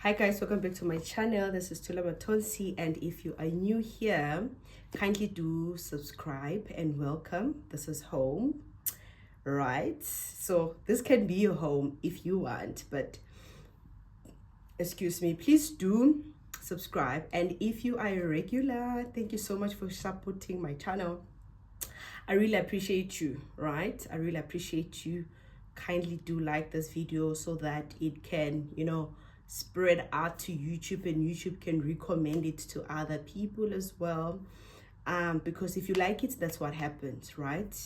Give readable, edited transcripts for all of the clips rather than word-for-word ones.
Hi guys, welcome back to my channel. This is Tula Matonsi, and if you are new here, kindly do subscribe and welcome. This is home, right? So this can be your home if you want, but excuse me, please do subscribe. And if you are a regular, thank you so much for supporting my channel. I really appreciate you, right? I really appreciate you. Kindly do like this video so that it can, spread out to YouTube, and YouTube can recommend it to other people as well. Because if you like it, that's what happens, right?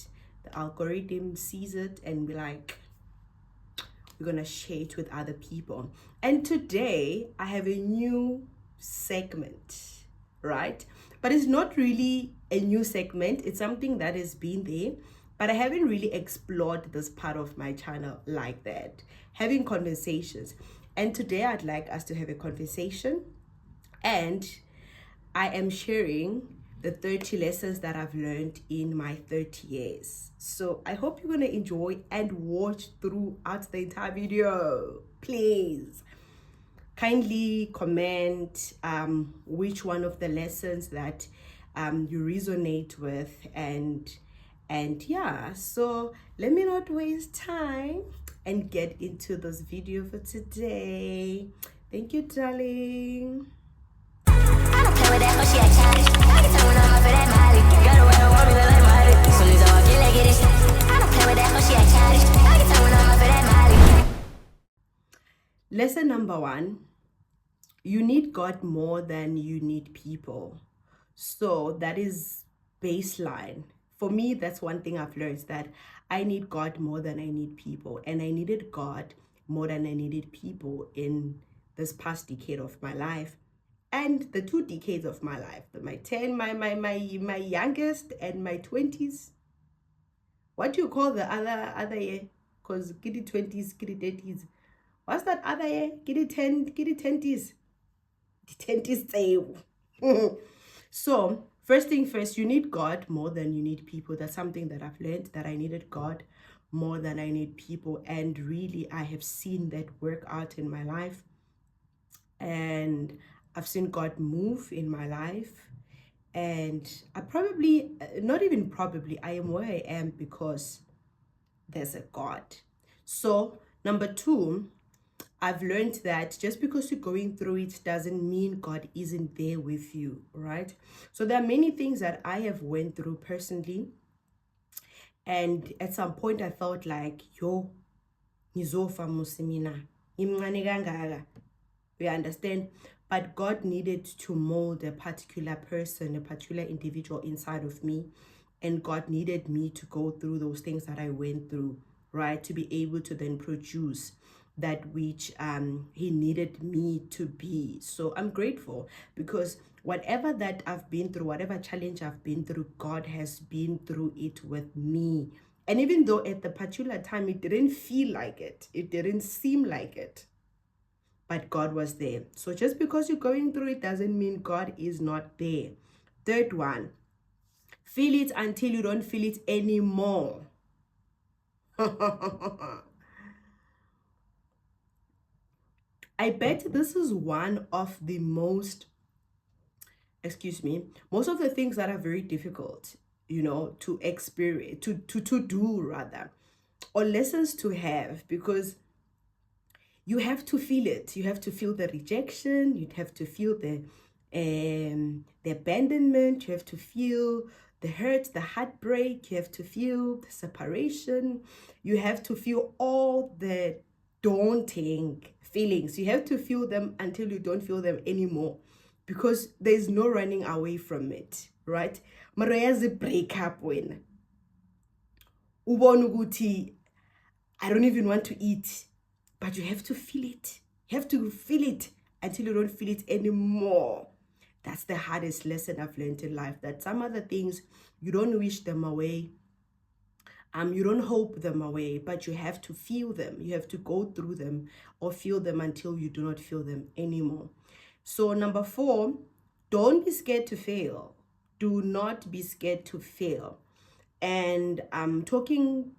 The algorithm sees it and be like, we're gonna share it with other people. And today I have a new segment, right? But it's not really a new segment, it's something that has been there, but I haven't really explored this part of my channel like that, having conversations. And today I'd like us to have a conversation, and I am sharing the 30 lessons that I've learned in my 30 years. So I hope you're going to enjoy and watch throughout the entire video. Please kindly comment which one of the lessons that you resonate with, and yeah, so let me not waste time and get into this video for today. Thank you, darling. Lesson number 1: you need God more than you need people. So that is baseline. For me, that's one thing I've learned, that I need God more than I need people. And I needed God more than I needed people in this past decade of my life, and the 2 decades of my life, my youngest and my 20s. What do you call the other year? Because kitty 20s, kitty 30s. What's that other year? Kitty 10s. The 10s. So first thing first, you need God more than you need people. That's something that I've learned, that I needed God more than I need people. And really, I have seen that work out in my life. And I've seen God move in my life. And I probably, not even probably, I am where I am because there's a God. So number 2, I've learned that just because you're going through it doesn't mean God isn't there with you, right? So there are many things that I have went through personally. And at some point I felt like, yo, ngizofa musimina, imncane kangaka. We understand? But God needed to mold a particular person, a particular individual inside of me. And God needed me to go through those things that I went through, right? To be able to then produce that which he needed me to be. So I'm grateful, because whatever that I've been through, whatever challenge I've been through, God has been through it with me. And even though at the particular time it didn't feel like it, it didn't seem like it, but God was there. So just because you're going through it doesn't mean God is not there. Third one, feel it until you don't feel it anymore. I bet this is one of the most of the things that are very difficult, to experience, to do rather, or lessons to have, because you have to feel it. You have to feel the rejection. You have to feel the abandonment. You have to feel the hurt, the heartbreak. You have to feel the separation. You have to feel all the daunting feelings. You have to feel them until you don't feel them anymore, because there's no running away from it, right? Mara break up when ubona ukuthi I don't even want to eat, but you have to feel it. You have to feel it until you don't feel it anymore. That's the hardest lesson I've learned in life, that some other things, you don't wish them away. You don't hope them away, but you have to feel them. You have to go through them or feel them until you do not feel them anymore. So number 4, don't be scared to fail. Do not be scared to fail. And I'm talking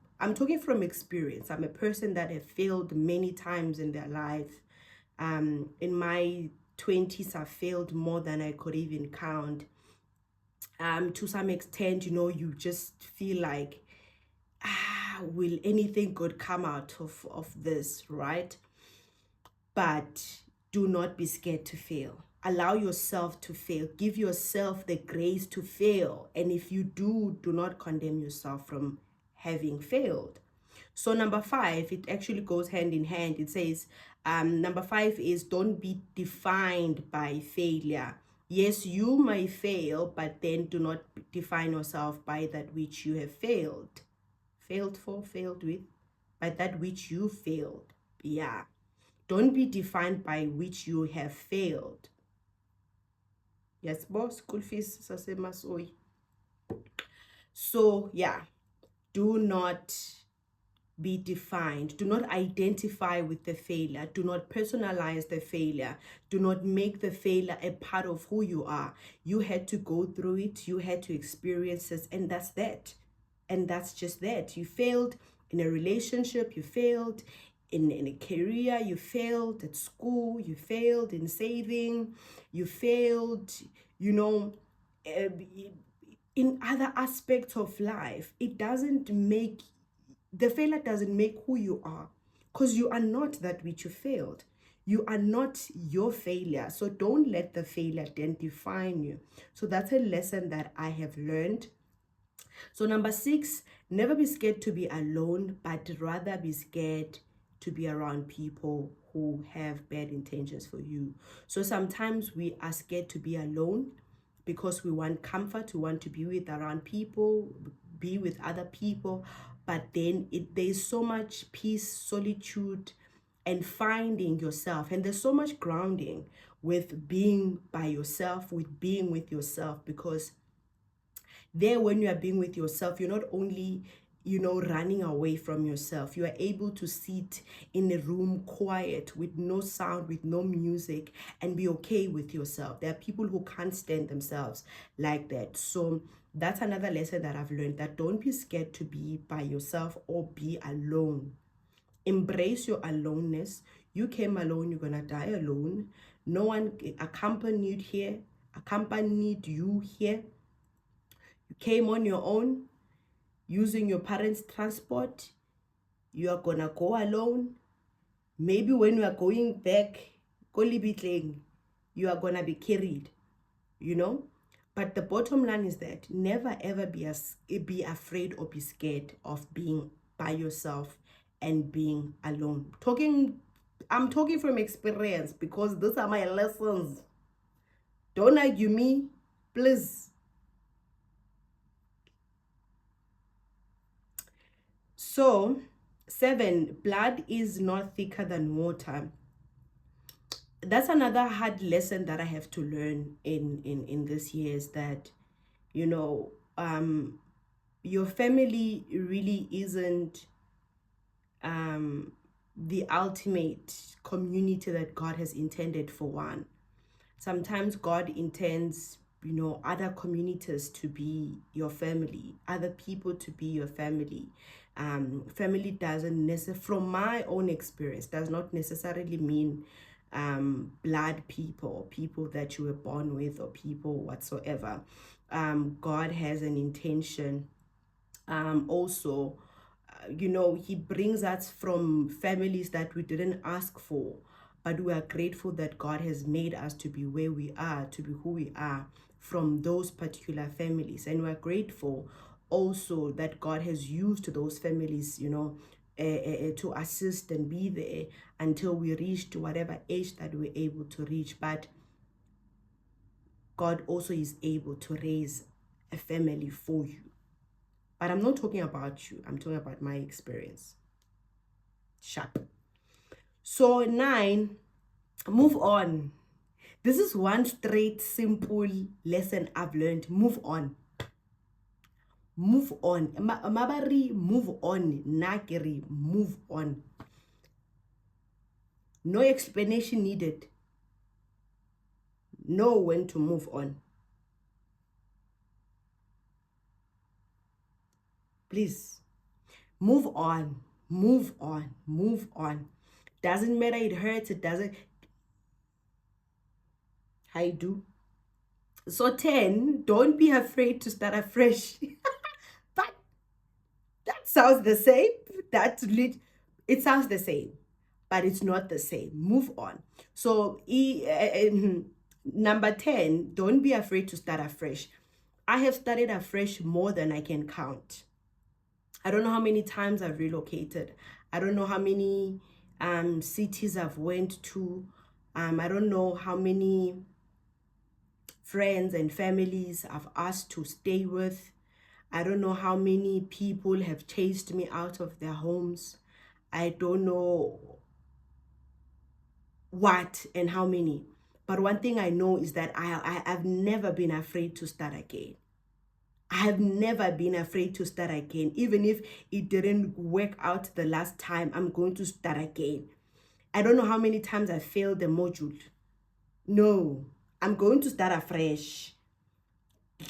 from experience. I'm a person that have failed many times in their life. In my 20s, I failed more than I could even count. To some extent, you just feel like, will anything good come out of this, right? But do not be scared to fail. Allow yourself to fail. Give yourself the grace to fail. And if you do not condemn yourself from having failed. So number 5, it actually goes hand in hand. It says, number 5 is, don't be defined by failure. Yes, you may fail, but then do not define yourself by that which you have failed. Failed for, failed with, by that which you failed. Yeah. Don't be defined by which you have failed. Yes, boss, school fees, sasemasoi. So, yeah, do not be defined. Do not identify with the failure. Do not personalize the failure. Do not make the failure a part of who you are. You had to go through it. You had to experience it, and that's that. And that's just that. You failed in a relationship. You failed in a career. You failed at school. You failed in saving. You failed, in other aspects of life. The failure doesn't make who you are, because you are not that which you failed. You are not your failure. So don't let the failure then define you. So that's a lesson that I have learned. So number 6, never be scared to be alone, but rather be scared to be around people who have bad intentions for you. So sometimes we are scared to be alone because we want comfort, we want to be around people, be with other people, but then there's so much peace, solitude, and finding yourself. And there's so much grounding with being by yourself, with being with yourself, because there, when you are being with yourself, you're not only running away from yourself. You are able to sit in a room quiet with no sound, with no music, and be okay with yourself. There are people who can't stand themselves like that. So that's another lesson that I've learned, that don't be scared to be by yourself or be alone. Embrace your aloneness. You came alone, you're gonna die alone. No one accompanied you here. You came on your own, using your parents' transport. You are gonna go alone. Maybe when you are going back, you are gonna be carried, But the bottom line is that never ever be afraid or be scared of being by yourself and being alone. I'm talking from experience, because those are my lessons. Don't argue me, please. So 7, blood is not thicker than water. That's another hard lesson that I have to learn in this year, is that your family really isn't the ultimate community that God has intended for one. Sometimes God intends other communities to be your family, other people to be your family. Family doesn't necessarily, from my own experience, does not necessarily mean blood people that you were born with, or people whatsoever. God has an intention. Also, he brings us from families that we didn't ask for, but we are grateful that God has made us to be where we are, to be who we are, from those particular families. And we're grateful also that God has used those families, to assist and be there until we reached whatever age that we're able to reach. But God also is able to raise a family for you. But I'm not talking about you. I'm talking about my experience. Sharp. So 9, move on. This is one straight, simple lesson I've learned. Move on. Move on. Mabari, move on. Nakeri, move on. No explanation needed. Know when to move on. Please. Move on. Move on. Move on. Doesn't matter, it hurts, it doesn't. I do. So 10, don't be afraid to start afresh. But that sounds the same. It sounds the same, but it's not the same. Move on. So number 10, don't be afraid to start afresh. I have started afresh more than I can count. I don't know how many times I've relocated. I don't know how many cities I've went to. I don't know how many friends and families I've asked to stay with. I don't know how many people have chased me out of their homes. I don't know what and how many. But one thing I know is that I've never been afraid to start again. I have never been afraid to start again. Even if it didn't work out the last time, I'm going to start again. I don't know how many times I failed the module. No, I'm going to start afresh.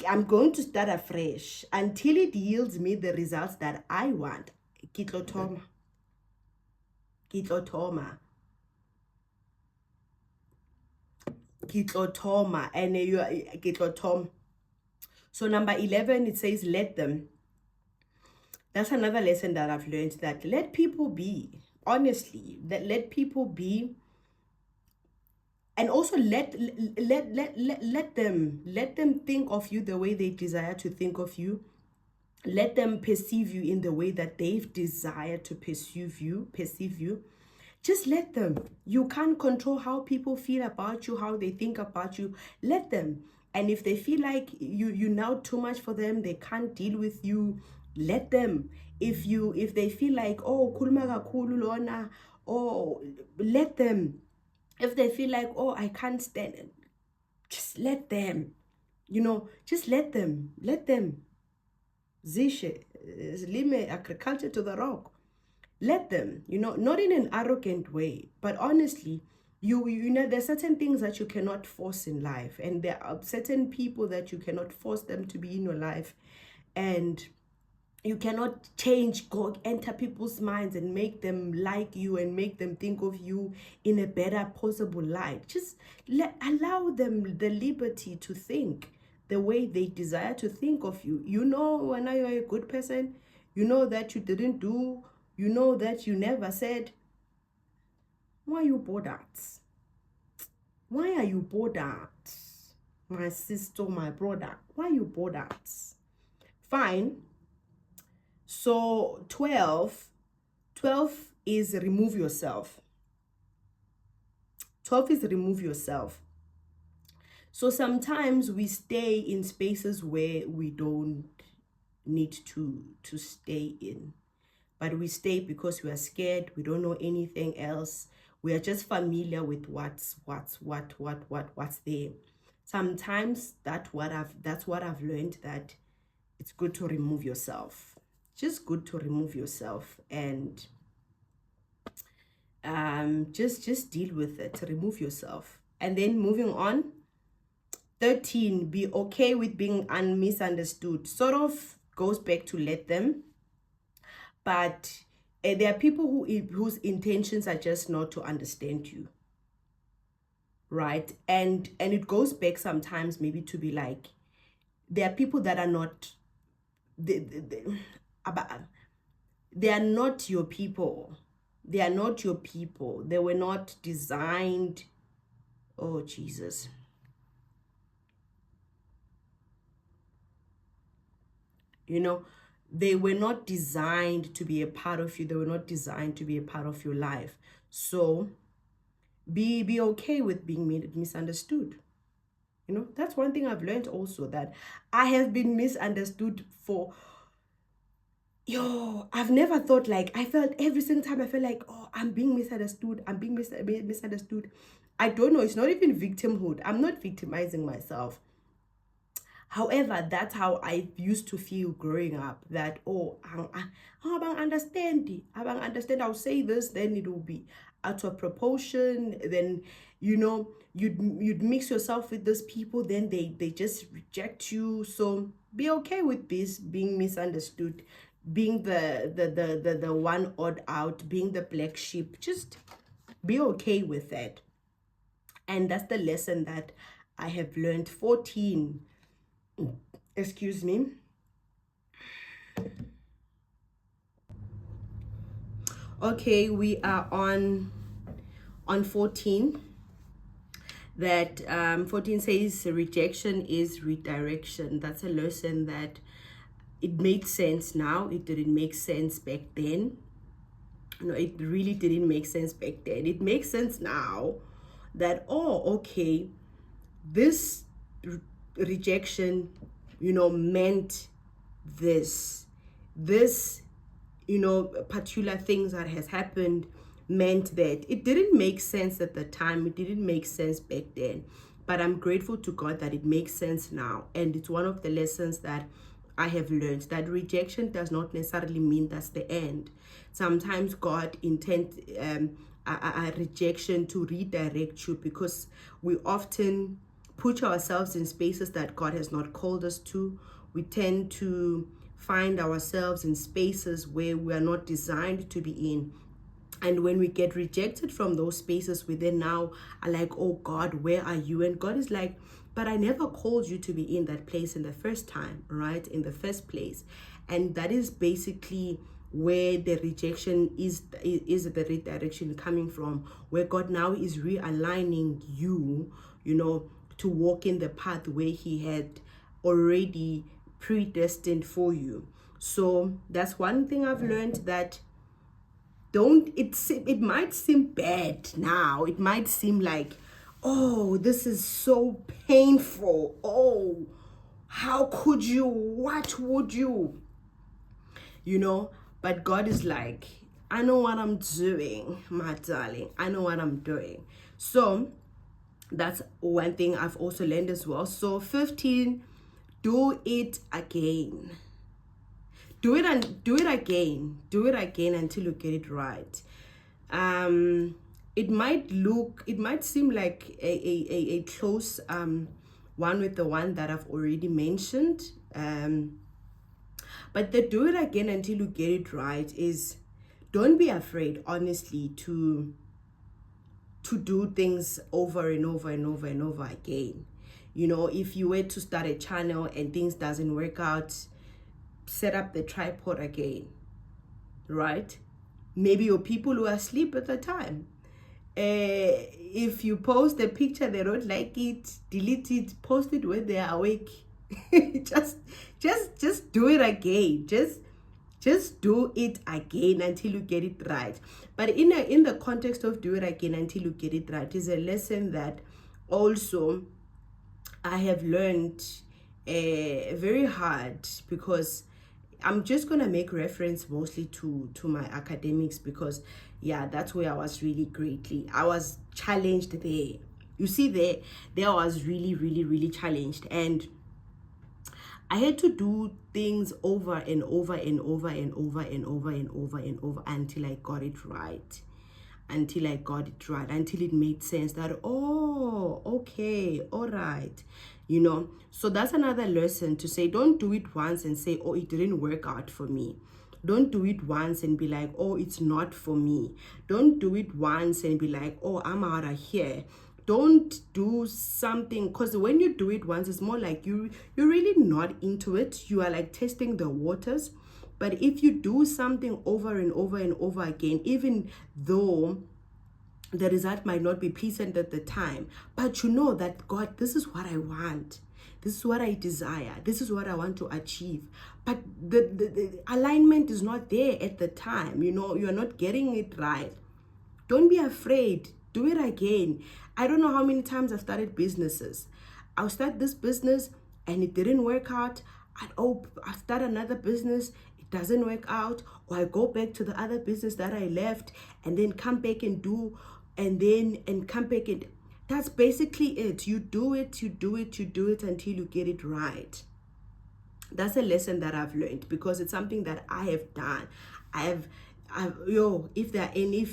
I'm going to start afresh until it yields me the results that I want. Kitlotoma. Kitlotoma. Kitlotoma. And you are Kitlotom. So number 11, it says, let them. That's another lesson that I've learned, that let people be. Honestly, that let people be. And also let them think of you the way they desire to think of you. Let them perceive you in the way that they've desired to perceive you. Just let them. You can't control how people feel about you, how they think about you. Let them. And if they feel like you now too much for them, they can't deal with you, let them. If they feel like, oh, khuluma kakhulu lona, oh, let them. If they feel like, oh, I can't stand it, just let them. Just let them. Let them. Zishe, lime agriculture to the rock. Let them, not in an arrogant way, but honestly, there's certain things that you cannot force in life, and there are certain people that you cannot force them to be in your life, and you cannot enter people's minds and make them like you and make them think of you in a better possible light. Just allow them the liberty to think the way they desire to think of you. When you're a good person, that you didn't do, that you never said. Why are you bothered? Why are you bothered? My sister, my brother, why are you bothered? Fine. So 12 is remove yourself. 12 is remove yourself. So sometimes we stay in spaces where we don't need to stay in. But we stay because we are scared. We don't know anything else. We are just familiar with what's there. Sometimes that's what I've learned, that it's good to remove yourself. Just good to remove yourself and just deal with it. Remove yourself. And then moving on. 13, be okay with being misunderstood. Sort of goes back to let them. But there are people whose intentions are just not to understand you, right? And it goes back sometimes maybe to be like, there are people that are not, they are not your people. They are not your people. They were not designed. Oh, Jesus. They were not designed to be a part of you. They were not designed to be a part of your life. So be okay with being misunderstood. That's one thing I've learned also, that I have been misunderstood for, I've never thought, like, I felt every single time I felt like, oh, I'm being misunderstood. I'm being misunderstood. I don't know. It's not even victimhood. I'm not victimizing myself. However, that's how I used to feel growing up, that, I understand. I'll say this, then it will be out of proportion. Then, you'd mix yourself with those people, then they just reject you. So be okay with this, being misunderstood, being the one odd out, being the black sheep. Just be okay with that. And that's the lesson that I have learned. 14, excuse me. Okay, we are on 14. That 14 says rejection is redirection. That's a lesson that it makes sense now. It didn't make sense back then. No, it really didn't make sense back then. It makes sense now that, oh, okay, this rejection, meant this particular things that has happened meant that. It didn't make sense at the time. It didn't make sense back then, but I'm grateful to God that it makes sense now. And it's one of the lessons that I have learned, that rejection does not necessarily mean that's the end. Sometimes God intends a rejection to redirect you, because we often put ourselves in spaces that God has not called us to. We tend to find ourselves in spaces where we are not designed to be in. And when we get rejected from those spaces, we then now are like, oh God, where are you? And God is like, but I never called you to be in that place in the first time, right? In the first place. And that is basically where the rejection is the redirection coming from, where God now is realigning you, to walk in the path where He had already predestined for you. So that's one thing I've learned, that it might seem bad now. It might seem like, oh, this is so painful. Oh, how could you? What would you? But God is like, I know what I'm doing, my darling. I know what I'm doing. So that's one thing I've also learned as well. So 15, do it again. Do it again. Do it again until you get it right. It might seem like a close one with the one that I've already mentioned. But the do it again until you get it right is, don't be afraid, honestly, to do things over and over and over and over again. If you were to start a channel and things doesn't work out, set up the tripod again, right? Maybe your people who are asleep at the time. If you post a picture, they don't like it, delete it, post it when they are awake. just do it again. Just do it again until you get it right. But in the context of do it again until you get it right is a lesson that also I have learned very hard, because I'm just gonna make reference mostly to my academics, because that's where I was I was challenged there. You see, there I was really, really, really challenged, and I had to do things over and over and over and over and over and over and over until I got it right. Until it made sense that, oh, okay, all right. So that's another lesson, to say, don't do it once and say, oh, it didn't work out for me. Don't do it once and be like, oh, it's not for me. Don't do it once and be like, oh, I'm out of here. Don't do something, because when you do it once, it's more like you're really not into it. You are like testing the waters. But if you do something over and over and over again, even though the result might not be pleasant at the time, but you know that, God, this is what I want. This is what I desire. This is what I want to achieve. But the alignment is not there at the time. You're not getting it right. Don't be afraid. Do it again. I don't know how many times I've started businesses. I'll start this business and it didn't work out. I'll start another business. It doesn't work out. Or I go back to the other business that I left and then come back and do, and come back and... That's basically it. You do it until you get it right. That's a lesson that I've learned, because it's something that I have done. If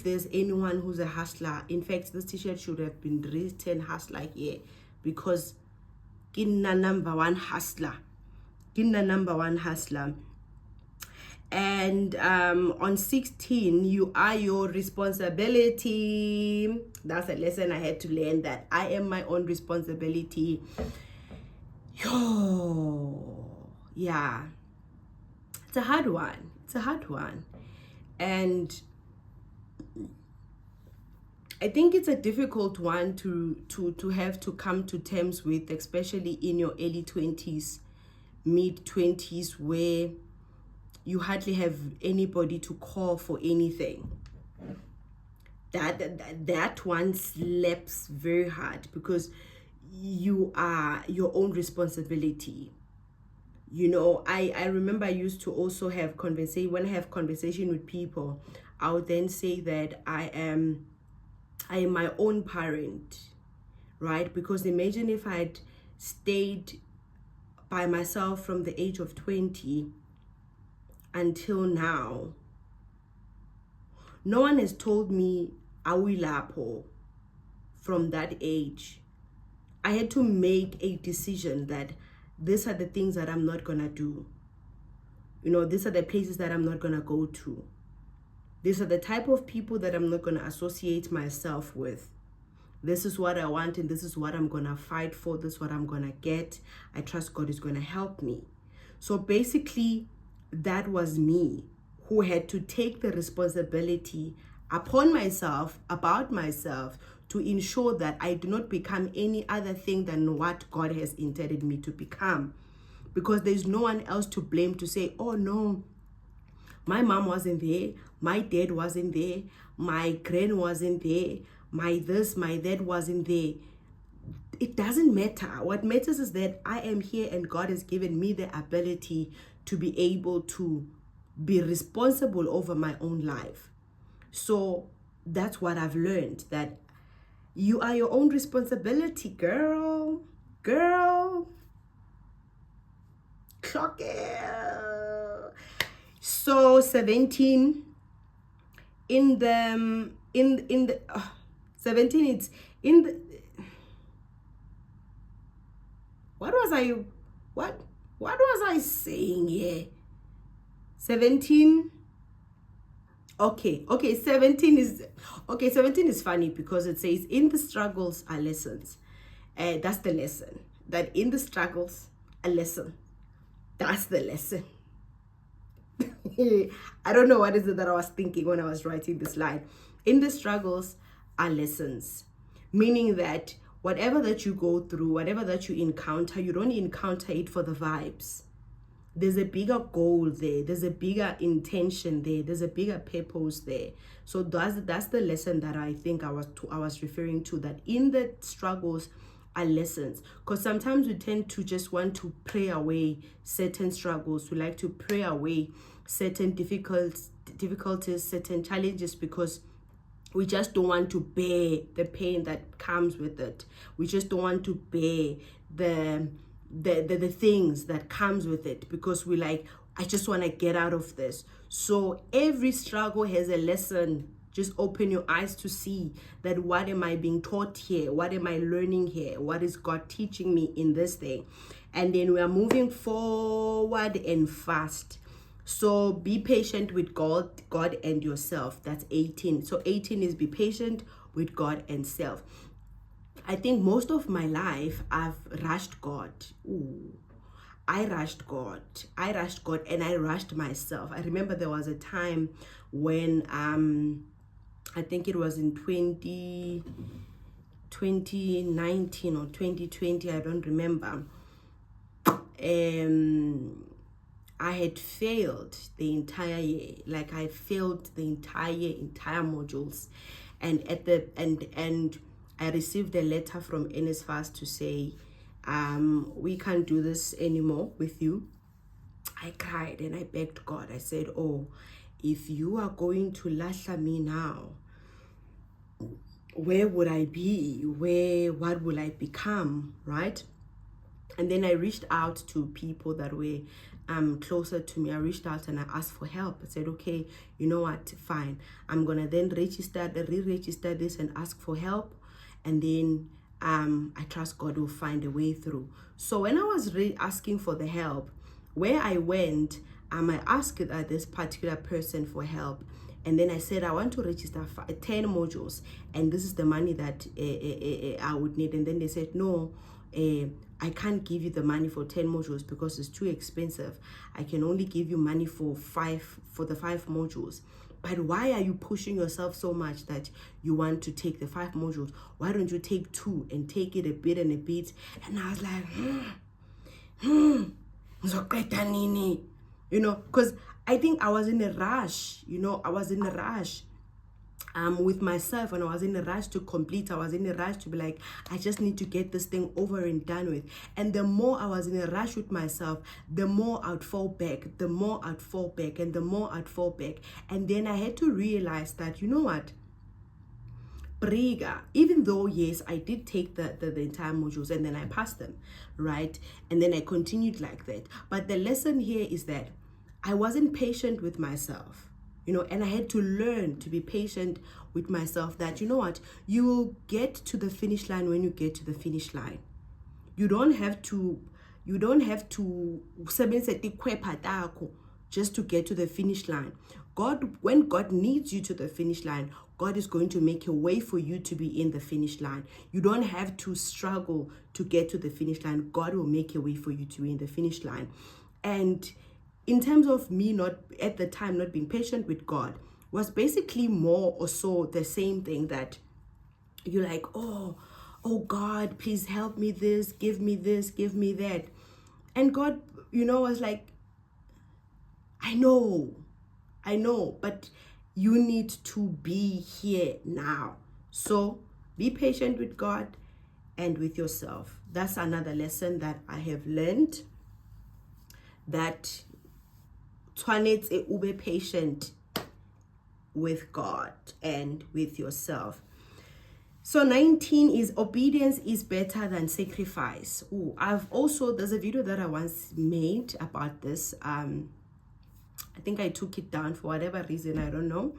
there's anyone who's a hustler, in fact, this t-shirt should have been written hustler here, because Kinna number one hustler. And on 16, you are your responsibility. That's a lesson I had to learn, that I am my own responsibility. Yo, yeah, it's a hard one. It's a hard one. And I think it's a difficult one to have to come to terms with, especially in your early 20s, mid 20s, where you hardly have anybody to call for anything. That one slaps very hard, because you are your own responsibility. You know, I remember I used to also have conversation. When I have conversation with people, I would then say that I am my own parent, right? Because imagine if I'd stayed by myself from the age of 20 until now. No one has told me awilapo from that age. I had to make a decision that these are the things that I'm not gonna do. You know, these are the places that I'm not gonna go to. These are the type of people that I'm not gonna associate myself with. This is what I want, and this is what I'm gonna fight for. This is what I'm gonna get. I trust God is gonna help me. So basically, that was me, who had to take the responsibility upon myself, about myself, to ensure that I do not become any other thing than what God has intended me to become. Because there's no one else to blame, to say, oh no, my mom wasn't there, my dad wasn't there, my grand wasn't there, my this, my that wasn't there. It doesn't matter. What matters is that I am here, and God has given me the ability to be able to be responsible over my own life. So that's what I've learned, that you are your own responsibility, girl. Clock it. So 17, in the 17, it's in the, what was I saying here? 17. Okay, 17 is funny, because it says, in the struggles are lessons. That's the lesson. That in the struggles, a lesson. That's the lesson. I don't know what is it that I was thinking when I was writing this line. In the struggles are lessons. Meaning that whatever that you go through, whatever that you encounter, you don't encounter it for the vibes. There's a bigger goal there. There's a bigger intention there. There's a bigger purpose there. So that's the lesson that I think I was referring to, that in the struggles are lessons. Because sometimes we tend to just want to pray away certain struggles. We like to pray away certain difficulties, certain challenges, because we just don't want to bear the pain that comes with it. We just don't want to bear the things that comes with it, because we like, I just want to get out of this. So every struggle has a lesson. Just open your eyes to see that, what am I being taught here? What am I learning here? What is God teaching me in this thing? And then we are moving forward and fast. So be patient with God and yourself. That's 18. So 18 is be patient with God and self. I think most of my life I've rushed God. I rushed God, and I rushed myself. I remember there was a time when I think it was in 2019 or 2020, I don't remember. I had failed the entire year. Like, I failed the entire modules, and and I received a letter from NSFAS to say, we can't do this anymore with you. I cried and I begged God. I said, oh, if you are going to lasha me now, where would I be? What will I become, right? And then I reached out to people that were closer to me. I reached out and I asked for help. I said, okay, you know what, fine. I'm going to then re-register this and ask for help. And then I trust God will find a way through. So when I was asking for the help, where I went, I asked this particular person for help, and then I said I want to register 10 modules, and this is the money that I would need. And then they said no, I can't give you the money for 10 modules because it's too expensive. I can only give you money for the 5 modules. But why are you pushing yourself so much that you want to take the 5 modules? Why don't you take 2 and take it a bit and a bit? And I was like, you know, because I think I was in a rush, you know, I was in a rush with myself, and I was in a rush to complete. I was in a rush to be like, I just need to get this thing over and done with. And the more I was in a rush with myself, the more I'd fall back, the more I'd fall back, and the more I'd fall back. And then I had to realize that, you know what, Briga, even though yes, I did take the entire modules and then I passed them, right? And then I continued like that. But the lesson here is that I wasn't patient with myself, you know, and I had to learn to be patient with myself, that, you know what, you will get to the finish line when you get to the finish line. You don't have to just to get to the finish line. When God needs you to the finish line, God is going to make a way for you to be in the finish line. You don't have to struggle to get to the finish line. God will make a way for you to be in the finish line. And in terms of me not at the time not being patient with God, was basically more or so the same thing, that you're like, oh God, please help me this, give me that. And God, you know, was like, I know, but you need to be here now. So be patient with God and with yourself. That's another lesson that I have learned, that tshwanetse ube patient with God and with yourself. So 19 is obedience is better than sacrifice. There's a video that I once made about this. I think I took it down for whatever reason, I don't know.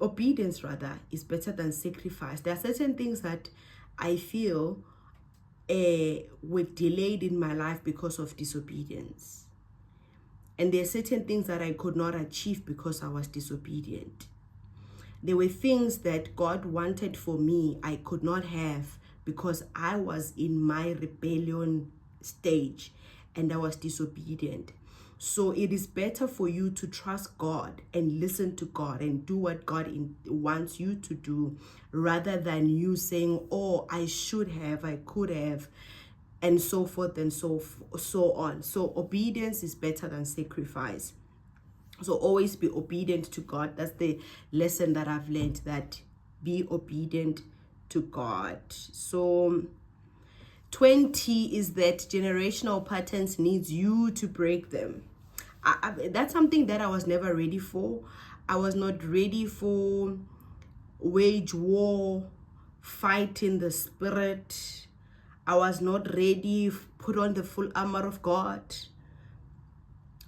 Obedience rather is better than sacrifice. There are certain things that I feel were delayed in my life because of disobedience. And there are certain things that I could not achieve because I was disobedient. There were things that God wanted for me I could not have because I was in my rebellion stage and I was disobedient. So it is better for you to trust God and listen to God and do what God wants you to do, rather than you saying, oh, I should have, I could have, and so forth and so on. So obedience is better than sacrifice. So always be obedient to God. That's the lesson that I've learned, that be obedient to God. So 20 is that generational patterns needs you to break them. That's something that I was never ready for. I was not ready for wage war, fight in the spirit. I was not ready, put on the full armor of God.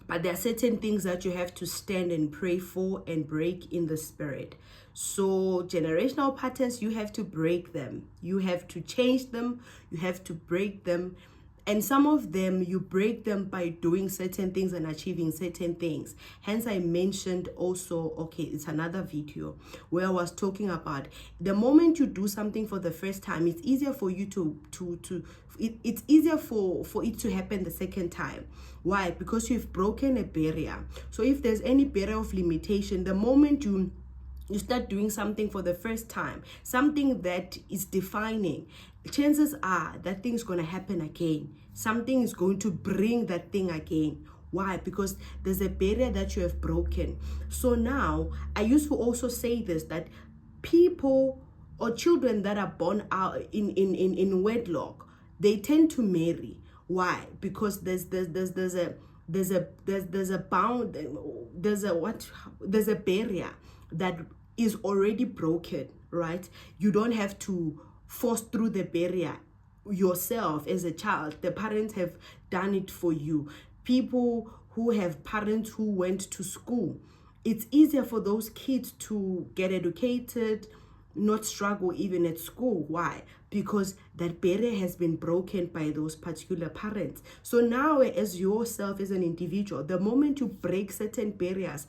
But there are certain things that you have to stand and pray for and break in the spirit. So generational patterns, you have to break them. You have to change them. You have to break them. And some of them, you break them by doing certain things and achieving certain things. Hence, I mentioned also, okay, it's another video where I was talking about the moment you do something for the first time, it's easier for you it's easier for it to happen the second time. Why? Because you've broken a barrier. So if there's any barrier of limitation, the moment you start doing something for the first time, something that is defining, chances are that thing's going to happen again. Something is going to bring that thing again. Why? Because there's a barrier that you have broken. So now, I used to also say this, that people or children that are born out in wedlock, they tend to marry. Why? Because there's a barrier that is already broken, right? You don't have to force through the barrier yourself as a child. The parents have done it for you. People who have parents who went to school, it's easier for those kids to get educated, not struggle even at school. Why? Because that barrier has been broken by those particular parents. So now, as yourself as an individual, the moment you break certain barriers,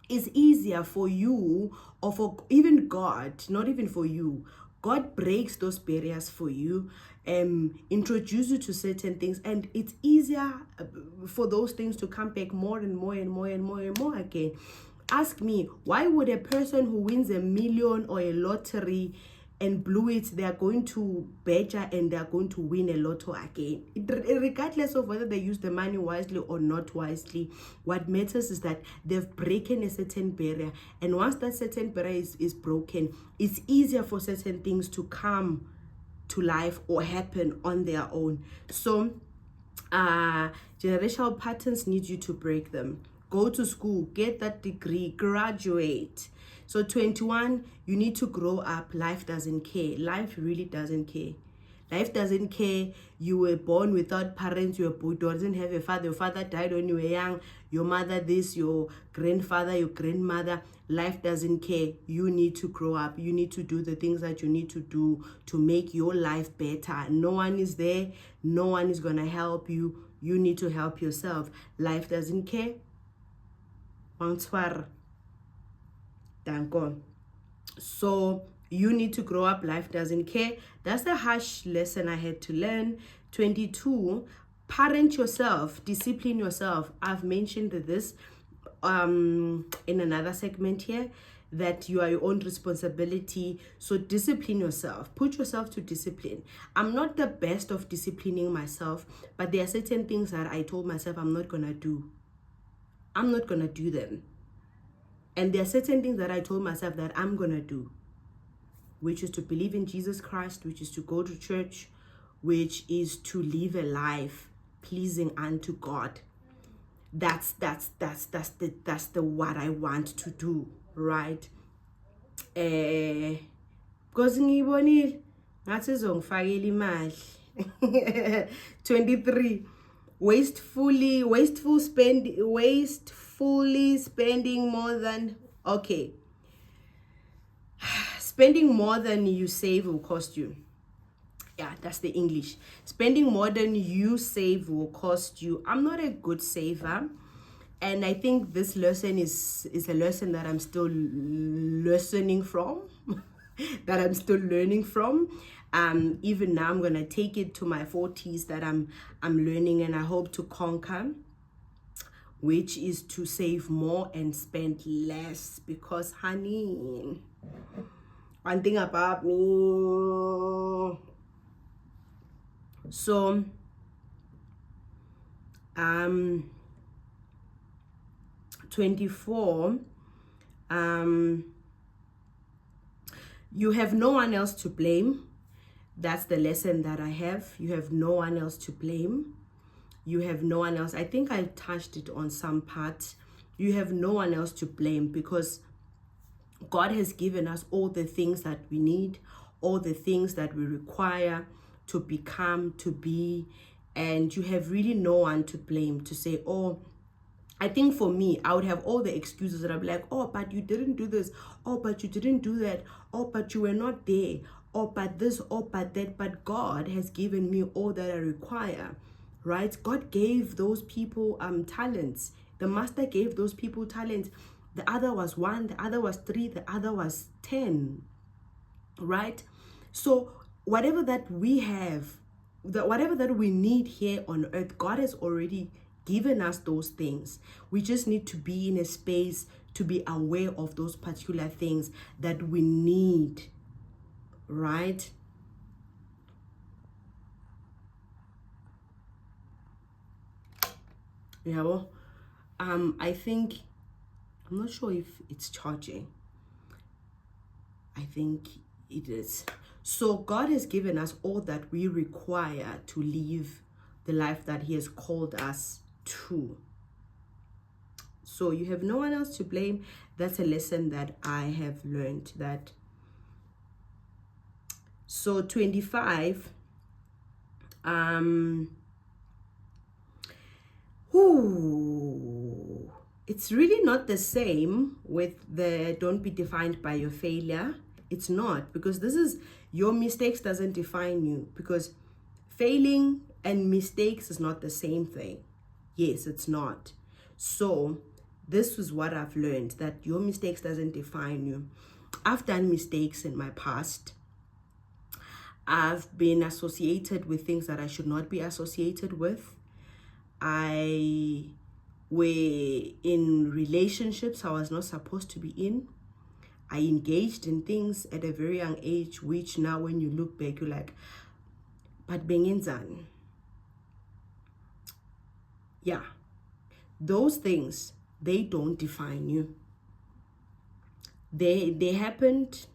it's easier for you, or for even God, not even for you. God breaks those barriers for you, introduce you to certain things, and it's easier for those things to come back more and more and more and more and more again. Ask me, why would a person who wins a million or a lottery and blew it, they are going to better and they are going to win a lotto again? Regardless of whether they use the money wisely or not wisely, what matters is that they've broken a certain barrier. And once that certain barrier is broken, it's easier for certain things to come to life or happen on their own. So generational patterns need you to break them. Go to school, get that degree, graduate. So 21, you need to grow up. Life doesn't care. Life really doesn't care. Life doesn't care. You were born without parents. You doesn't have a father. Your father died when you were young. Your mother this, your grandfather, your grandmother. Life doesn't care. You need to grow up. You need to do the things that you need to do to make your life better. No one is there. No one is going to help you. You need to help yourself. Life doesn't care. Bonsoir. So you need to grow up. Life doesn't care. That's the harsh lesson I had to learn. 22, parent yourself, discipline yourself. I've mentioned this in another segment here, that you are your own responsibility. So discipline yourself. Put yourself to discipline. I'm not the best of disciplining myself, but there are certain things that I told myself I'm not going to do. I'm not going to do them. And there are certain things that I told myself that I'm going to do, which is to believe in Jesus Christ, which is to go to church, which is to live a life pleasing unto God. That's the what I want to do, right? Because ngibonile ngathi zongifakela imali. 23, wastefully spending more than, okay, spending more than you save will cost you. Yeah, that's the English. Spending more than you save will cost you. I'm not a good saver, and I think this lesson is a lesson that I'm still listening from, that I'm still learning from. Even now, I'm gonna take it to my 40s that I'm learning, and I hope to conquer, which is to save more and spend less. Because, honey, one thing about me. So, 24, you have no one else to blame. That's the lesson that I have. You have no one else to blame. You have no one else. I think I touched it on some part. You have no one else to blame, because God has given us all the things that we need, all the things that we require to become, to be, and you have really no one to blame to say, oh, I think for me, I would have all the excuses that I'm like, oh, but you didn't do this. Oh, but you didn't do that. Oh, but you were not there. Oh, but this, oh, but that. But God has given me all that I require, right? God gave those people talents. The master gave those people talents. The other was 1, the other was 3, the other was 10, right? So whatever that we have, whatever that we need here on earth, God has already given us those things. We just need to be in a space to be aware of those particular things that we need, right? Yeah, well, I think, I'm not sure if it's charging. I think it is. So God has given us all that we require to live the life that He has called us to. So you have no one else to blame. That's a lesson that I have learned. That. So 25, it's really not the same with the don't be defined by your failure. It's not, because this is, your mistakes doesn't define you, because failing and mistakes is not the same thing. Yes, it's not. So this is what I've learned, that your mistakes doesn't define you. I've done mistakes in my past. I've been associated with things that I should not be associated with. I were in relationships I was not supposed to be in. I engaged in things at a very young age, which now when you look back, you're like, but bengenzani. Yeah, those things, they don't define you. They happened,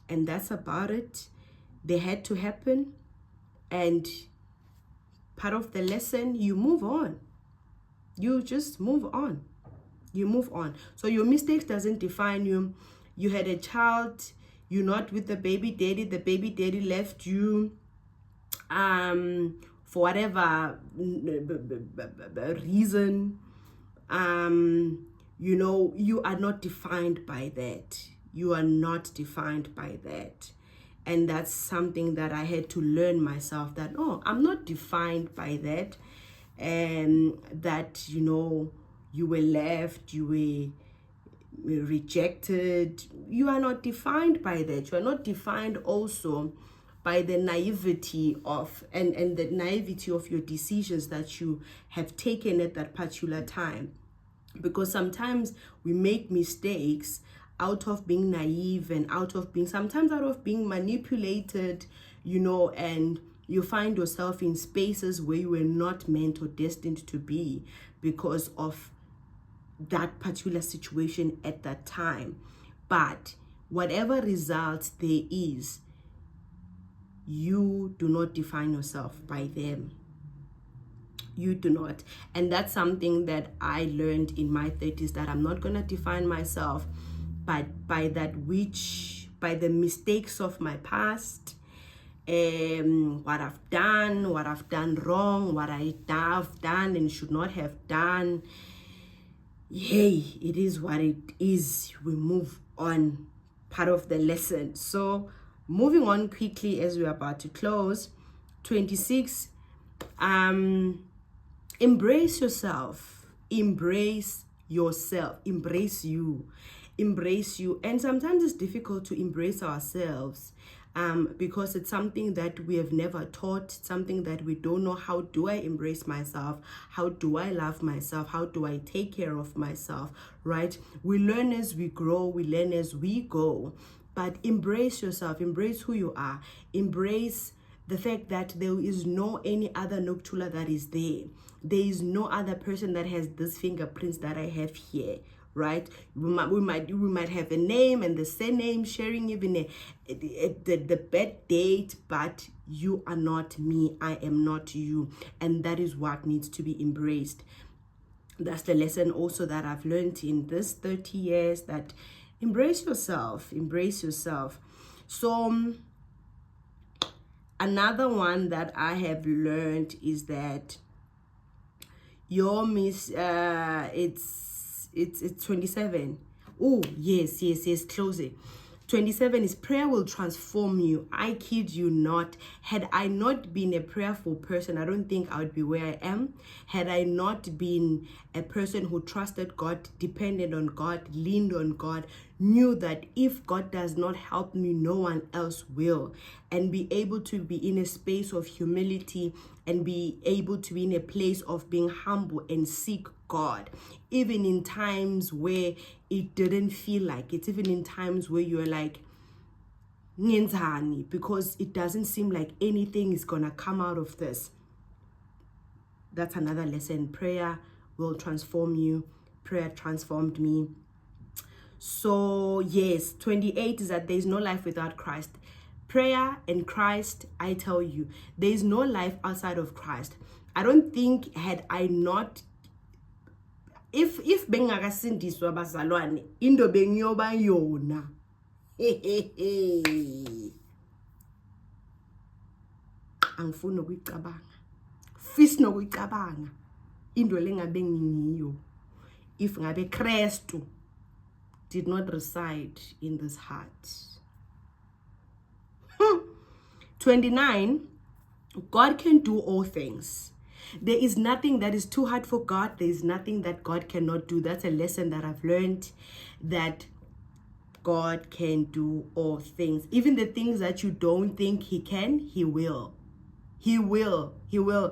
and that's about it. They had to happen, and part of the lesson, you move on. You just move on. You move on. So your mistakes doesn't define you. You had a child, you're not with the baby daddy left you for whatever reason. You know, you are not defined by that. You are not defined by that. And that's something that I had to learn myself, that, oh, I'm not defined by that. And that, you know, you were left, you were rejected. You are not defined by that. You are not defined also by the naivety of and the naivety of your decisions that you have taken at that particular time. Because sometimes we make mistakes out of being naive and sometimes out of being manipulated, you know, and you find yourself in spaces where you were not meant or destined to be because of that particular situation at that time. But whatever results there is, you do not define yourself by them. You do not. And that's something that I learned in my 30s, that I'm not going to define myself by the mistakes of my past, what I've done wrong, what I have done and should not have done. Hey, it is what it is. We move on. Part of the lesson. So moving on quickly as we're about to close. 26, embrace yourself. Embrace yourself. Embrace you. Embrace you. And sometimes it's difficult to embrace ourselves, because it's something that we have never taught, something that we don't know. How do I embrace myself? How do I love myself? How do I take care of myself, right? We learn as we grow, we learn as we go. But embrace yourself, embrace who you are, embrace the fact that there is no any other Nokuthula that is there. There is no other person that has these fingerprints that I have here, right? We might have a name and the surname, sharing even the birth date, but you are not me. I am not you, and that is what needs to be embraced. That's the lesson also that I've learned in this 30 years, that embrace yourself. Embrace yourself. So another one that I have learned is that your it's 27. Oh, yes, close it. 27 is prayer will transform you. I kid you not. Had I not been a prayerful person, I don't think I would be where I am. Had I not been a person who trusted God, depended on God, leaned on God, knew that if God does not help me, no one else will, and be able to be in a space of humility and be able to be in a place of being humble and seek God, even in times where it didn't feel like it, even in times where you're like, because it doesn't seem like anything is gonna come out of this. That's another lesson. Prayer will transform you. Prayer transformed me. So yes, 28 is that there is no life without Christ. Prayer and Christ, I tell you, there is no life outside of Christ. I don't think, had I not, if bengakasindiswa bazalwane, into bengiyoba yona. Angifuni ukuyicabanga. Fisi nokuyicabanga into lengabe ngiyo. If ngabe Kristu did not reside in this heart. 29, God can do all things. There is nothing that is too hard for God. There is nothing that God cannot do. That's a lesson that I've learned, that God can do all things. Even the things that you don't think he can, he will. He will. He will.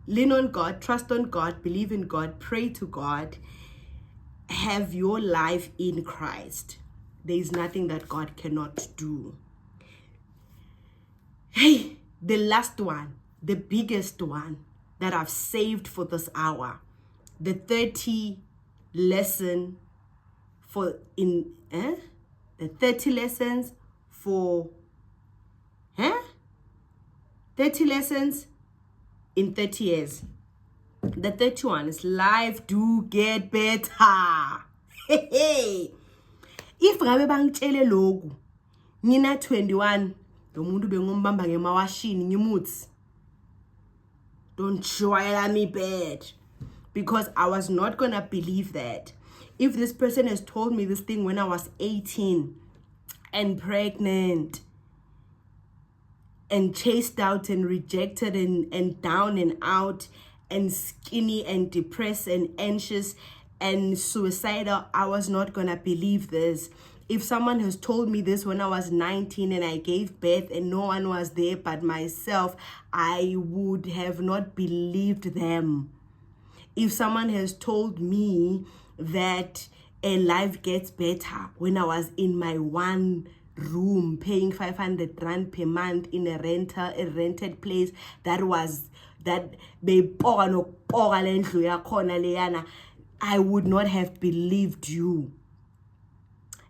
Lean on God, trust on God, believe in God, pray to God. Have your life in Christ. There is nothing that God cannot do. Hey, the last one, the biggest one that I've saved for this hour, the 30 lesson for the 30 lessons for 30 lessons in 30 years. The 31 is life do get better. Hey, if ngabe bangitshele lokhu ngina 21 lo muntu bengombamba ngemawashini ngimuthi, don't try me bad, because I was not gonna believe that. If this person has told me this thing when I was 18 and pregnant and chased out and rejected and down and out and skinny and depressed and anxious and suicidal, I was not gonna believe this. If someone has told me this when I was 19 and I gave birth and no one was there but myself, I would have not believed them. If someone has told me that a life gets better when I was in my one room paying 500 rand per month in a rented place, that I would not have believed you.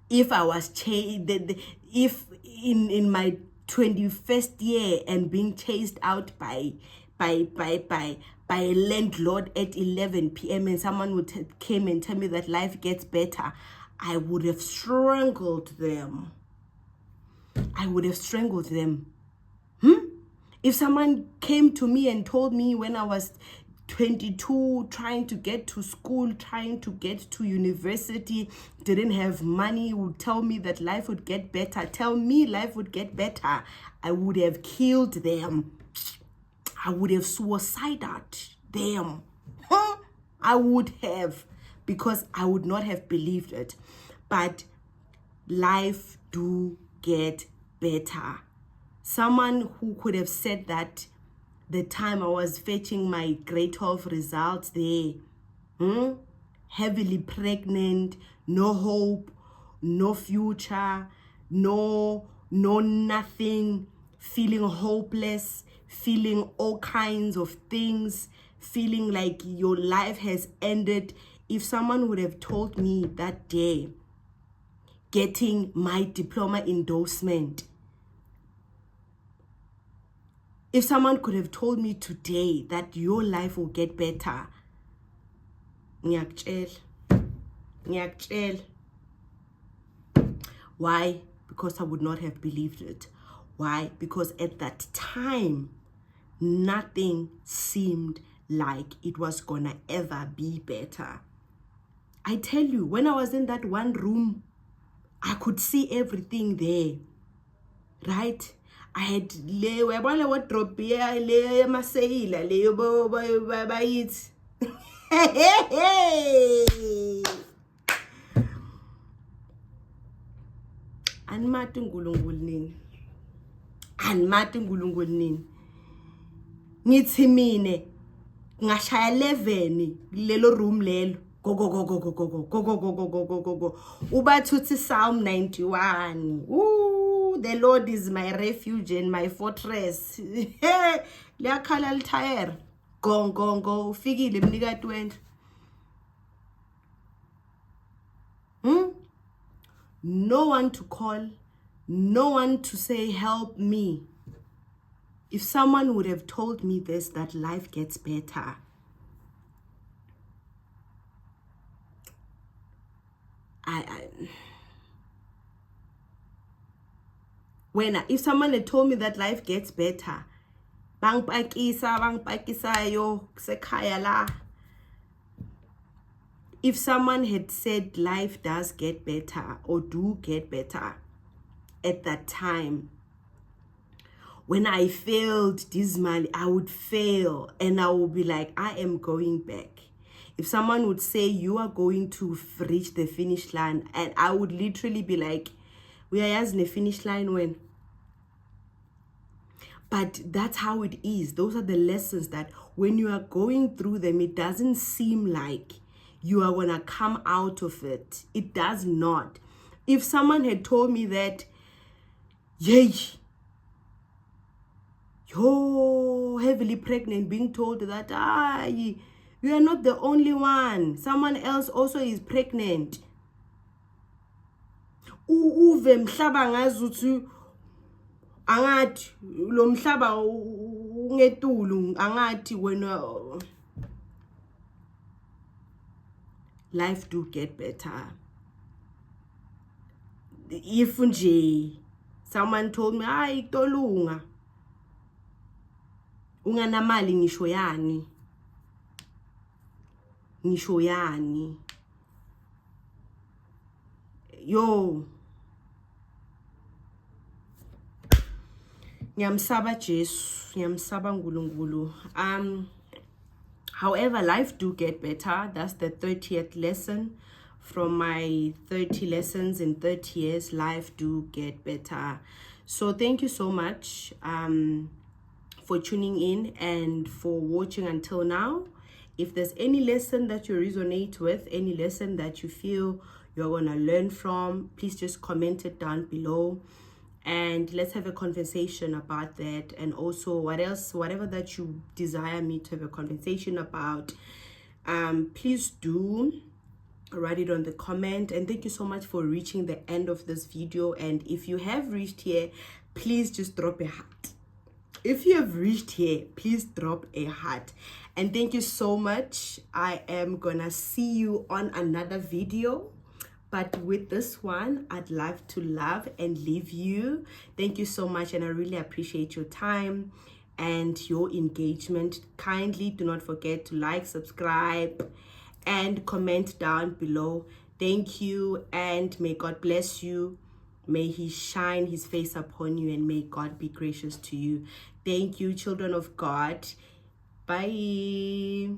If I was if in my 21st year and being chased out by a landlord at 11 p.m. and someone would came and tell me that life gets better, I would have strangled them. I would have strangled them. If someone came to me and told me when I was 22, trying to get to school, trying to get to university, didn't have money, would tell me that life would get better, tell me life would get better, I would have killed them. I would have suicided them. I would have, because I would not have believed it. But life do get better. Someone who could have said that the time I was fetching my grade 12 results there, heavily pregnant, no hope, no future, no nothing, feeling hopeless, feeling all kinds of things, feeling like your life has ended. If someone would have told me that day, getting my diploma endorsement, if someone could have told me today that your life will get better, ngiyakutshela. Why? Because I would not have believed it. Why? Because at that time, nothing seemed like it was gonna ever be better. I tell you, when I was in that one room, I could see everything there, right? I had le wardrobe le masela le bayit. Animati uNkulunkulu nini. Animati uNkulunkulu nini. Ngithi mine ngashaya 11 lelo room lelo. Go. Ubathuthi Psalm 91. Ooh, the Lord is my refuge and my fortress. Liyakhala lithayera. Go. Ufikile mnikati wendlu. No one to call, no one to say help me. If someone would have told me this, that life gets better, if someone had told me that life gets better, bangpakisa yo sekhaya la. If someone had said life does get better or do get better at that time, When I failed dismally, I would fail and I would be like, I am going back. If someone would say you are going to reach the finish line, and I would literally be like, we are using the finish line when. But that's how it is. Those are the lessons that when you are going through them, it doesn't seem like you are going to come out of it. It does not. If someone had told me that, yay, you're heavily pregnant, being told that, you are not the only one. Someone else also is pregnant. Uve mhlaba ngazuthi angathi lo mhlaba ungetulu angathi wena. Life do get better. If nje someone told me, hayi tolunga unganamali ngisho yani yo ngiyamsaba Jesu, ngiyamsaba uNkulunkulu. However, life do get better. That's the 30th lesson from my 30 lessons in 30 years. Life do get better. So thank you so much for tuning in and for watching until now. If there's any lesson that you resonate with, any lesson that you feel you're going to learn from, please just comment it down below. And let's have a conversation about that. And also whatever that you desire me to have a conversation about, please do write it on the comment. And thank you so much for reaching the end of this video. And if you have reached here, please just drop a heart. If you have reached here, please drop a heart. And thank you so much. I am gonna see you on another video. But with this one, I'd love to love and leave you. Thank you so much, and I really appreciate your time and your engagement. Kindly do not forget to like, subscribe, and comment down below. Thank you, and may God bless you. May He shine His face upon you, and may God be gracious to you. Thank you, children of God. Bye.